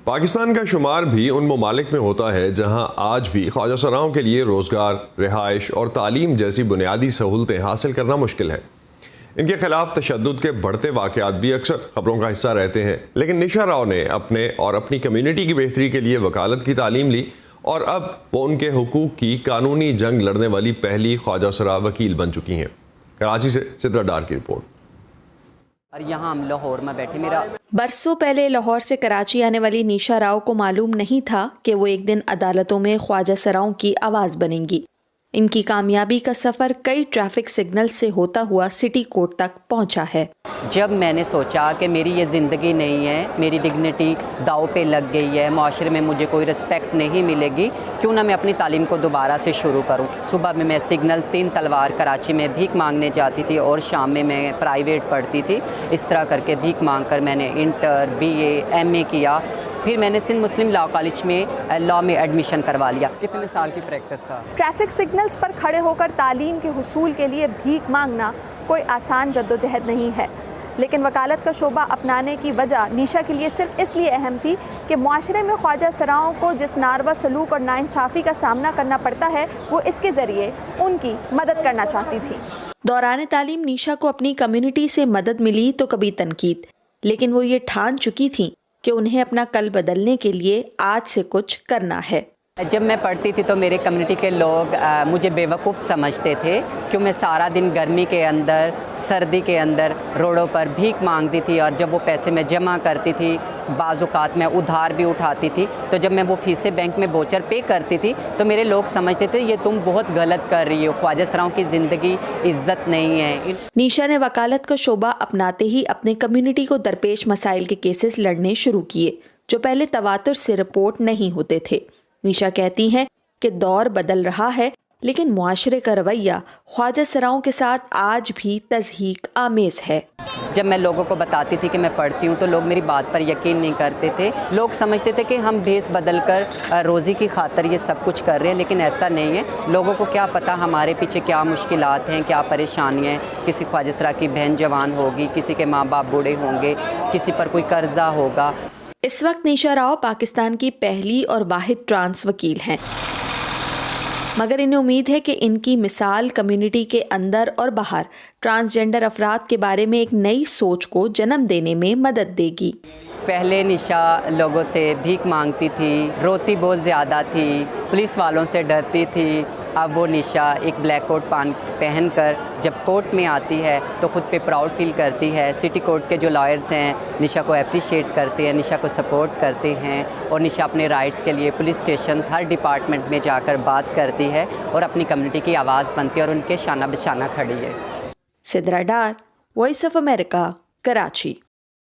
پاکستان کا شمار بھی ان ممالک میں ہوتا ہے جہاں آج بھی خواجہ سراؤں کے لیے روزگار، رہائش اور تعلیم جیسی بنیادی سہولتیں حاصل کرنا مشکل ہے۔ ان کے خلاف تشدد کے بڑھتے واقعات بھی اکثر خبروں کا حصہ رہتے ہیں، لیکن نشا راؤ نے اپنے اور اپنی کمیونٹی کی بہتری کے لیے وکالت کی تعلیم لی اور اب وہ ان کے حقوق کی قانونی جنگ لڑنے والی پہلی خواجہ سرا وکیل بن چکی ہیں۔ کراچی سے سدرا ڈار کی رپورٹ۔ اور یہاں ہم لاہور میں بیٹھے، برسوں پہلے لاہور سے کراچی آنے والی نشا راؤ کو معلوم نہیں تھا کہ وہ ایک دن عدالتوں میں خواجہ سراؤں کی آواز بنیں گی۔ ان کی کامیابی کا سفر کئی ٹریفک سگنل سے ہوتا ہوا سٹی کورٹ تک پہنچا ہے۔ جب میں نے سوچا کہ میری یہ زندگی نہیں ہے، میری ڈگنیٹی داؤ پہ لگ گئی ہے، معاشرے میں مجھے کوئی رسپیکٹ نہیں ملے گی، کیوں نہ میں اپنی تعلیم کو دوبارہ سے شروع کروں۔ صبح میں سگنل 3 تلوار کراچی میں بھیک مانگنے جاتی تھی اور شام میں پرائیویٹ پڑھتی تھی۔ اس طرح کر کے بھیک مانگ کر میں نے انٹر، BA، MA کیا، پھر میں نے سندھ مسلم لاء کالج میں لاء میں ایڈمیشن کروا لیا۔ کتنے سال کی پریکٹس تھا۔ ٹریفک سگنلز پر کھڑے ہو کر تعلیم کے حصول کے لیے بھیک مانگنا کوئی آسان جدوجہد نہیں ہے، لیکن وکالت کا شعبہ اپنانے کی وجہ نیشا کے لیے صرف اس لیے اہم تھی کہ معاشرے میں خواجہ سراؤں کو جس ناروا سلوک اور ناانصافی کا سامنا کرنا پڑتا ہے، وہ اس کے ذریعے ان کی مدد کرنا چاہتی تھی۔ دوران تعلیم نیشا کو اپنی کمیونٹی سے مدد ملی تو کبھی تنقید، لیکن وہ یہ ٹھان چکی تھیں کہ انہیں اپنا کل بدلنے کے لیے آج سے کچھ کرنا ہے۔ جب میں پڑھتی تھی تو میرے کمیونٹی کے لوگ مجھے بیوقوف سمجھتے تھے، کیوں میں سارا دن گرمی کے اندر، سردی کے اندر روڈوں پر بھیک مانگتی تھی، اور جب وہ پیسے میں جمع کرتی تھی، بعض اوقات میں ادھار بھی اٹھاتی تھی، تو جب میں وہ فیسیں بینک میں بوچر پے کرتی تھی تو میرے لوگ سمجھتے تھے یہ تم بہت غلط کر رہی ہو، خواجہ سراؤں کی زندگی عزت نہیں ہے۔ نیشا نے وکالت کا شعبہ اپناتے ہی اپنے کمیونٹی کو درپیش مسائل کے کیسز لڑنے شروع کیے جو پہلے تواتر سے رپورٹ نہیں ہوتے تھے۔ نیشا کہتی ہیں کہ دور بدل رہا ہے، لیکن معاشرے کا رویہ خواجہ سراؤں کے ساتھ آج بھی تضحیک آمیز ہے۔ جب میں لوگوں کو بتاتی تھی کہ میں پڑھتی ہوں تو لوگ میری بات پر یقین نہیں کرتے تھے، لوگ سمجھتے تھے کہ ہم بھیس بدل کر روزی کی خاطر یہ سب کچھ کر رہے ہیں، لیکن ایسا نہیں ہے۔ لوگوں کو کیا پتہ ہمارے پیچھے کیا مشکلات ہیں، کیا پریشانیاں ہیں۔ کسی خواجہ سرا کی بہن جوان ہوگی، کسی کے ماں باپ بوڑھے ہوں گے، کسی پر کوئی قرضہ ہوگا۔ اس وقت نیشا راؤ پاکستان کی پہلی اور واحد ٹرانس وکیل ہیں، مگر انہیں امید ہے کہ ان کی مثال کمیونٹی کے اندر اور باہر ٹرانسجینڈر افراد کے بارے میں ایک نئی سوچ کو جنم دینے میں مدد دے گی۔ پہلے نشا لوگوں سے بھیک مانگتی تھی، روتی بہت زیادہ تھی، پولیس والوں سے ڈرتی تھی۔ اب وہ نشا ایک بلیک کوٹ پہن کر جب کورٹ میں آتی ہے تو خود پہ پراؤڈ فیل کرتی ہے۔ سٹی کورٹ کے جو لائرز ہیں نشا کو اپریشیٹ کرتے ہیں، نشا کو سپورٹ کرتے ہیں، اور نشا اپنے رائٹس کے لیے پولیس اسٹیشنز ہر ڈپارٹمنٹ میں جا کر بات کرتی ہے اور اپنی کمیونٹی کی آواز بنتی ہے اور ان کے شانہ بشانہ کھڑی ہے۔ Sidra Dar, voice of America, Karachi.